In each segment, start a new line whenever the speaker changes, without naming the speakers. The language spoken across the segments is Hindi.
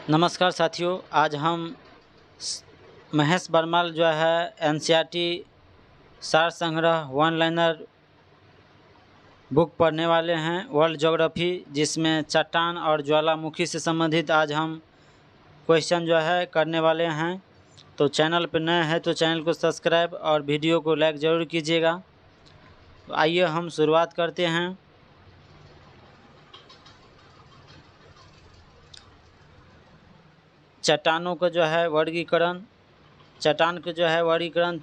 नमस्कार साथियों, आज हम महेश बरमाल जो है एनसीईआरटी सार संग्रह वन लाइनर बुक पढ़ने वाले हैं, वर्ल्ड ज्योग्राफी, जिसमें चट्टान और ज्वालामुखी से संबंधित आज हम क्वेश्चन जो है करने वाले हैं। तो चैनल पर नए हैं तो चैनल को सब्सक्राइब और वीडियो को लाइक ज़रूर कीजिएगा। तो आइए हम शुरुआत करते हैं। चट्टानों का जो है वर्गीकरण, चट्टान का जो है वर्गीकरण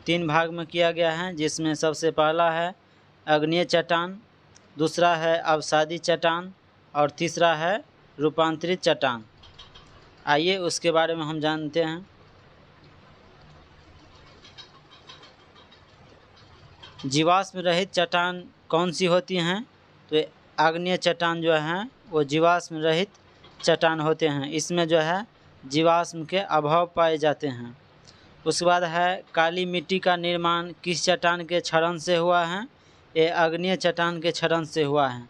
3 भाग में किया गया है, जिसमें सबसे पहला है आग्नेय चट्टान, दूसरा है अवसादी चट्टान और तीसरा है रूपांतरित चट्टान। आइए उसके बारे में हम जानते हैं। जीवाश्म रहित चट्टान कौन सी होती हैं? तो आग्नेय चट्टान जो हैं वो जीवाश्म रहित चट्टान होते हैं। इसमें जो है जीवाश्म के अभाव पाए जाते हैं। उसके बाद है काली मिट्टी का निर्माण किस चट्टान के क्षरण से हुआ है? ये आग्नेय चट्टान के क्षरण से हुआ है।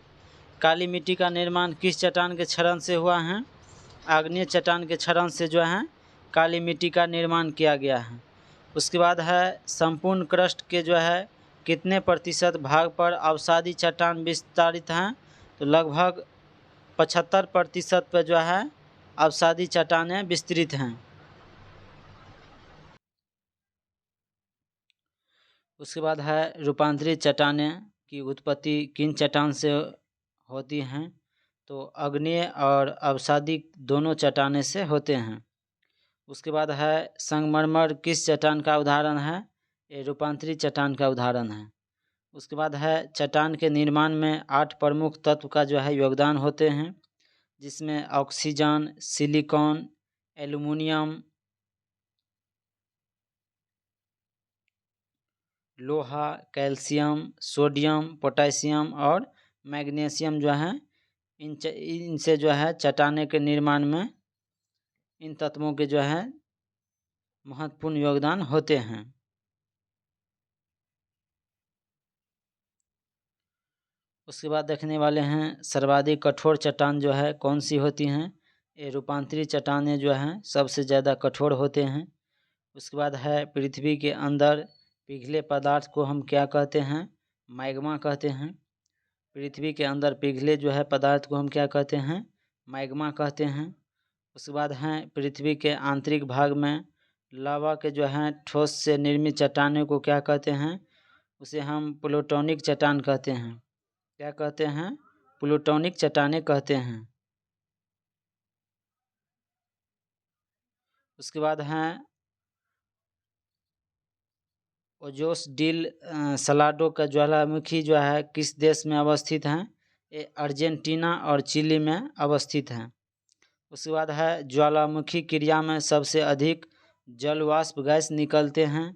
काली मिट्टी का निर्माण किस चट्टान के क्षरण से हुआ है? आग्नेय चट्टान के क्षरण से जो है काली मिट्टी का निर्माण किया गया है। उसके बाद है संपूर्ण क्रस्ट के जो है कितने प्रतिशत भाग पर अवसादी चट्टान विस्तारित हैं? तो लगभग 75% पर जो है अवसादी चट्टानें विस्तृत हैं। उसके बाद है रूपांतरित चट्टानें की उत्पत्ति किन चट्टान से होती हैं? तो आग्नेय और अवसादी दोनों चट्टानें से होते हैं। उसके बाद है संगमरमर किस चट्टान का उदाहरण है? ये रूपांतरित चट्टान का उदाहरण है। उसके बाद है चट्टान के निर्माण में 8 प्रमुख तत्व का जो है योगदान होते हैं, जिसमें ऑक्सीजन, सिलिकॉन, एल्युमिनियम, लोहा, कैल्शियम, सोडियम, पोटेशियम और मैग्नीशियम जो है इनसे जो है चट्टाने के निर्माण में इन तत्वों के जो है महत्वपूर्ण योगदान होते हैं। उसके बाद देखने वाले हैं सर्वाधिक कठोर चट्टान जो है कौन सी होती हैं? ये रूपांतरित चट्टानें जो हैं सबसे ज़्यादा कठोर होते हैं। उसके बाद है पृथ्वी के अंदर पिघले पदार्थ को हम क्या कहते हैं? मैग्मा कहते हैं। पृथ्वी के अंदर पिघले जो है पदार्थ को हम क्या कहते हैं? मैग्मा कहते हैं। उसके बाद हैं पृथ्वी के आंतरिक भाग में लावा के जो हैं ठोस से निर्मित चट्टानों को क्या कहते हैं? उसे हम प्लूटोनिक चट्टान कहते हैं। क्या कहते हैं? प्लूटोनिक चट्टानें कहते हैं। उसके बाद हैं ओजोस डिल सलाडो का ज्वालामुखी जो है किस देश में अवस्थित हैं? ये अर्जेंटीना और चिली में अवस्थित हैं। उसके बाद है ज्वालामुखी क्रिया में सबसे अधिक जल वाष्प गैस निकलते हैं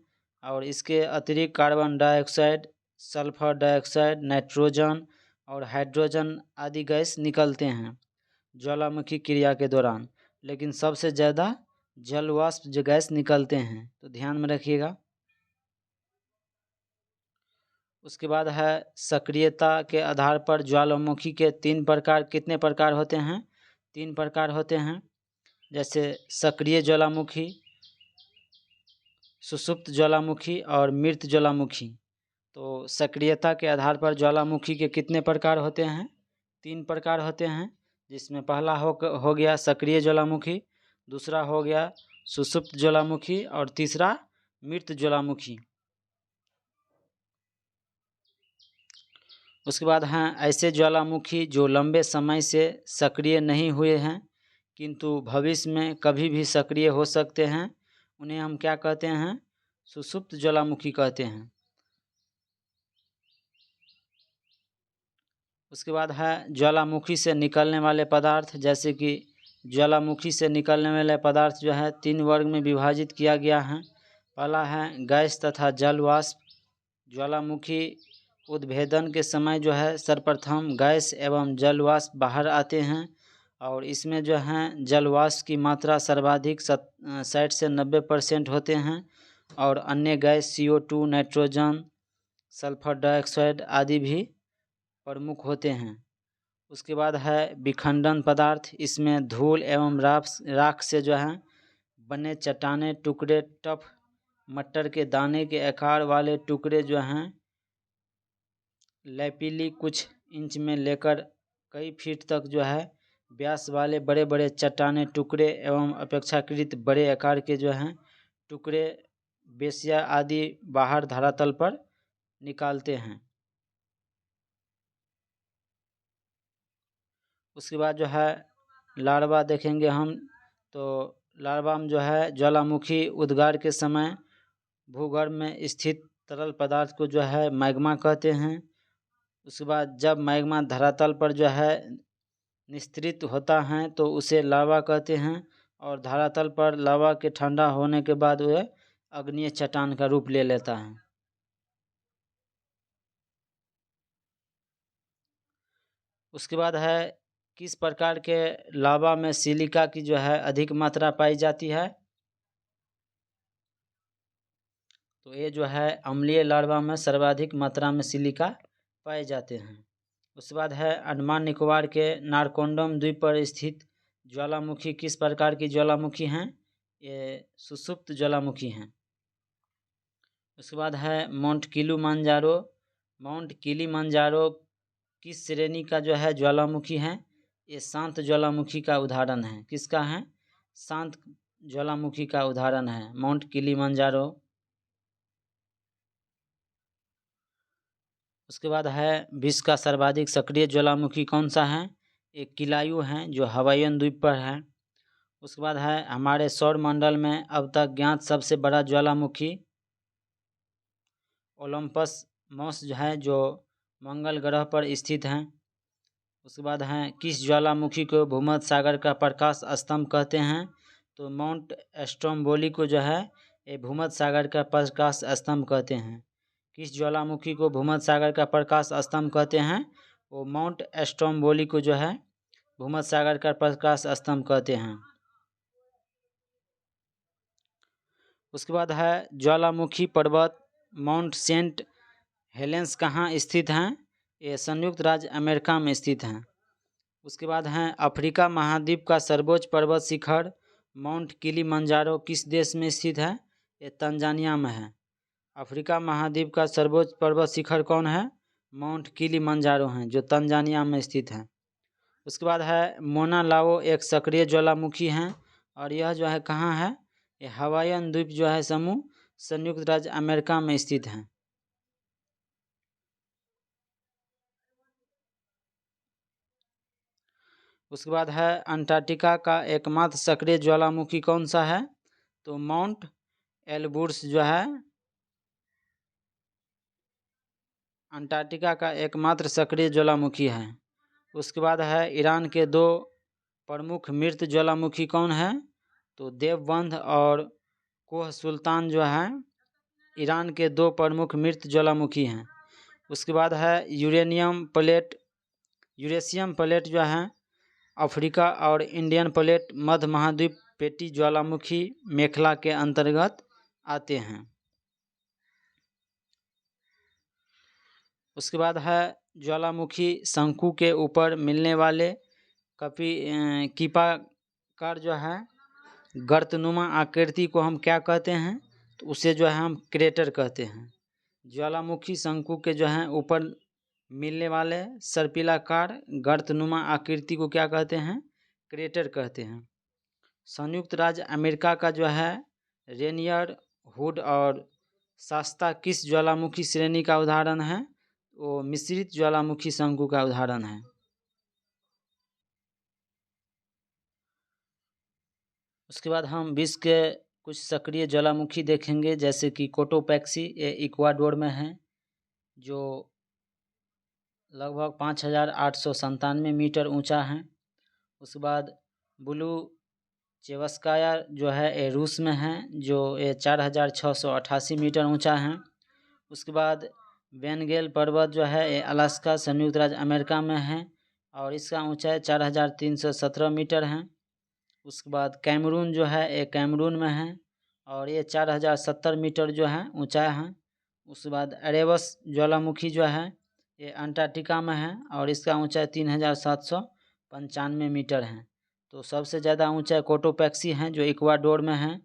और इसके अतिरिक्त carbon dioxide, sulphur dioxide, nitrogen और हाइड्रोजन आदि गैस निकलते हैं ज्वालामुखी क्रिया के दौरान, लेकिन सबसे ज़्यादा जल वाष्प जो गैस निकलते हैं, तो ध्यान में रखिएगा। उसके बाद है सक्रियता के आधार पर ज्वालामुखी के 3 प्रकार कितने प्रकार होते हैं? 3 प्रकार होते हैं। जैसे सक्रिय ज्वालामुखी, सुषुप्त ज्वालामुखी और मृत ज्वालामुखी। तो सक्रियता के आधार पर ज्वालामुखी के कितने प्रकार होते हैं? 3 प्रकार होते हैं, जिसमें पहला हो गया सक्रिय ज्वालामुखी, दूसरा हो गया सुषुप्त ज्वालामुखी और तीसरा मृत ज्वालामुखी। उसके बाद हैं ऐसे ज्वालामुखी जो लंबे समय से सक्रिय नहीं हुए हैं किंतु भविष्य में कभी भी सक्रिय हो सकते हैं, उन्हें हम क्या कहते हैं? सुषुप्त ज्वालामुखी कहते हैं। उसके बाद है ज्वालामुखी से निकलने वाले पदार्थ, जैसे कि ज्वालामुखी से निकलने वाले पदार्थ जो है 3 वर्ग में विभाजित किया गया है। पहला है गैस तथा जल वाष्प। ज्वालामुखी उद्भेदन के समय जो है सर्वप्रथम गैस एवं जल वाष्प बाहर आते हैं और इसमें जो है जल वाष्प की मात्रा सर्वाधिक 60 से 90% होते हैं और अन्य gas CO2, nitrogen, sulphur dioxide आदि भी प्रमुख होते हैं। उसके बाद है विखंडन पदार्थ, इसमें धूल एवं राख से जो है बने चट्टाने टुकड़े, टफ मटर के दाने के आकार वाले टुकड़े जो हैं लैपिली कुछ इंच में लेकर कई फीट तक जो है व्यास वाले बड़े बड़े चट्टाने टुकड़े एवं अपेक्षाकृत बड़े आकार के जो हैं टुकड़े बेसिया आदि बाहर धरातल पर निकालते हैं। उसके बाद जो है लार्वा देखेंगे हम, तो लार्वा में जो है ज्वालामुखी उद्गार के समय भूगर्भ में स्थित तरल पदार्थ को जो है मैग्मा कहते हैं। उसके बाद जब मैग्मा धरातल पर जो है निस्तृत होता है तो उसे लावा कहते हैं, और धरातल पर लावा के ठंडा होने के बाद वह अग्नीय चट्टान का रूप ले लेता है। उसके बाद है किस प्रकार के लावा में सिलिका की जो है अधिक मात्रा पाई जाती है, तो ये जो है अम्लीय लार्वा में सर्वाधिक मात्रा में सिलिका पाए जाते हैं। उसके बाद है अंडमान निकोबार के नारकोंडम द्वीप पर स्थित ज्वालामुखी किस प्रकार की ज्वालामुखी हैं, ये सुषुप्त ज्वालामुखी हैं। उसके बाद है माउंट किलिमंजारो, माउंट किलिमंजारो किस श्रेणी का जो है ज्वालामुखी है, ये शांत ज्वालामुखी का उदाहरण है। किसका है, शांत ज्वालामुखी का उदाहरण है माउंट किलिमंजारो। उसके बाद है विश्व का सर्वाधिक सक्रिय ज्वालामुखी कौन सा है, एक किलायु है जो हवाईयन द्वीप पर है। उसके बाद है हमारे सौर मंडल में अब तक ज्ञात सबसे बड़ा ज्वालामुखी ओलंपस मॉस जो है जो मंगल ग्रह पर स्थित हैं। उसके बाद है किस ज्वालामुखी को भूमध्य सागर का प्रकाश स्तंभ कहते हैं, तो माउंट स्ट्रोम्बोली को जो है ये भूमध्य सागर का प्रकाश स्तंभ कहते हैं। किस ज्वालामुखी को भूमध्य सागर का प्रकाश स्तंभ कहते हैं, वो माउंट स्ट्रोम्बोली को जो है भूमध्य सागर का प्रकाश स्तंभ कहते हैं। उसके बाद है ज्वालामुखी पर्वत माउंट सेंट हेलेंस कहाँ स्थित हैं, ये संयुक्त राज्य अमेरिका में स्थित हैं। उसके बाद हैं अफ्रीका महाद्वीप का सर्वोच्च पर्वत शिखर माउंट किलिमंजारो किस देश में स्थित है, ये तंजानिया में है। अफ्रीका महाद्वीप का सर्वोच्च पर्वत शिखर कौन है, माउंट किलिमंजारो हैं जो तंजानिया में स्थित है। उसके बाद है मोना लाओ एक सक्रिय ज्वालामुखी हैं, और यह जो है कहाँ है, ये हवाईयन द्वीप जो है समूह संयुक्त राज्य अमेरिका में स्थित हैं। उसके बाद है अंटार्कटिका का एकमात्र सक्रिय ज्वालामुखी कौन सा है, तो माउंट एलबुर्स जो है अंटार्कटिका का एकमात्र सक्रिय ज्वालामुखी है। उसके बाद है ईरान के दो प्रमुख मृत ज्वालामुखी कौन है, तो देवबंद और कोह सुल्तान जो है ईरान के दो प्रमुख मृत ज्वालामुखी हैं। उसके बाद है यूरेशियम प्लेट जो है अफ्रीका और इंडियन प्लेट मध्य महाद्वीप पेटी ज्वालामुखी मेखला के अंतर्गत आते हैं। उसके बाद है ज्वालामुखी शंकु के ऊपर मिलने वाले कीपाकार जो है गर्तनुमा आकृति को हम क्या कहते हैं, तो उसे जो है हम क्रेटर कहते हैं। ज्वालामुखी शंकु के जो है ऊपर मिलने वाले सर्पिलाकार गर्तनुमा आकृति को क्या कहते हैं, क्रेटर कहते हैं। संयुक्त राज्य अमेरिका का जो है रेनियर, हुड और शास्ता किस ज्वालामुखी श्रेणी का उदाहरण है, वो मिश्रित ज्वालामुखी शंकु का उदाहरण है। उसके बाद हम विश्व के कुछ सक्रिय ज्वालामुखी देखेंगे, जैसे कि कोटोपैक्सी, ये इक्वाडोर में है जो लगभग 5,897 मीटर ऊंचा है। उसके बाद ब्लू चेवस्काया जो है ये रूस में है जो ये 4,688 मीटर ऊंचा है। उसके बाद बेनगेल पर्वत जो है ये अलास्का संयुक्त राज्य अमेरिका में है और इसका ऊंचाई 4,317 मीटर है। उसके बाद कैमरून जो है ये कैमरून में है और ये 4,070 मीटर जो है ऊंचाई है। उसके बाद एरेबस ज्वालामुखी जो है ये अंटार्कटिका में है और इसका ऊंचाई 3795 मीटर है। तो सबसे ज़्यादा ऊंचाई कोटोपैक्सी है जो इक्वाडोर में है,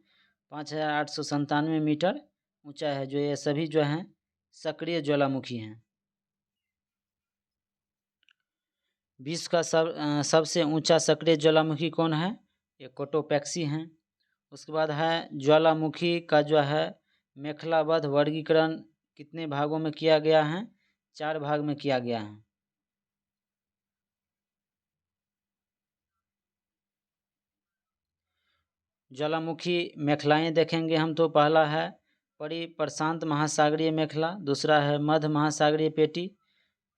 5897 मीटर ऊंचाई है। जो ये सभी जो हैं सक्रिय ज्वालामुखी हैं। विश्व का सबसे ऊंचा सक्रिय ज्वालामुखी कौन है? ये कोटोपैक्सी हैं। उसके बाद है ज्वालामुखी का जो है मेखलाबद्ध वर्गीकरण कितने भागों में किया गया है? 4 भाग में किया गया है। ज्वालामुखी मेखलाएं देखेंगे हम तो पहला है प्रशांत महासागरीय मेखला, दूसरा है मध्य महासागरीय पेटी,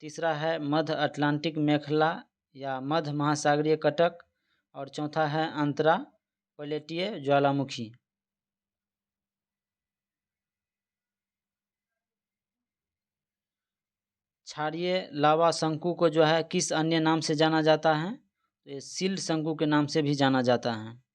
तीसरा है मध्य अटलांटिक मेखला या मध्य महासागरीय कटक और चौथा है अंतरा प्लेटीय ज्वालामुखी। क्षारीय लावा शंकु को जो है किस अन्य नाम से जाना जाता है? तो ये शील्ड शंकु के नाम से भी जाना जाता है।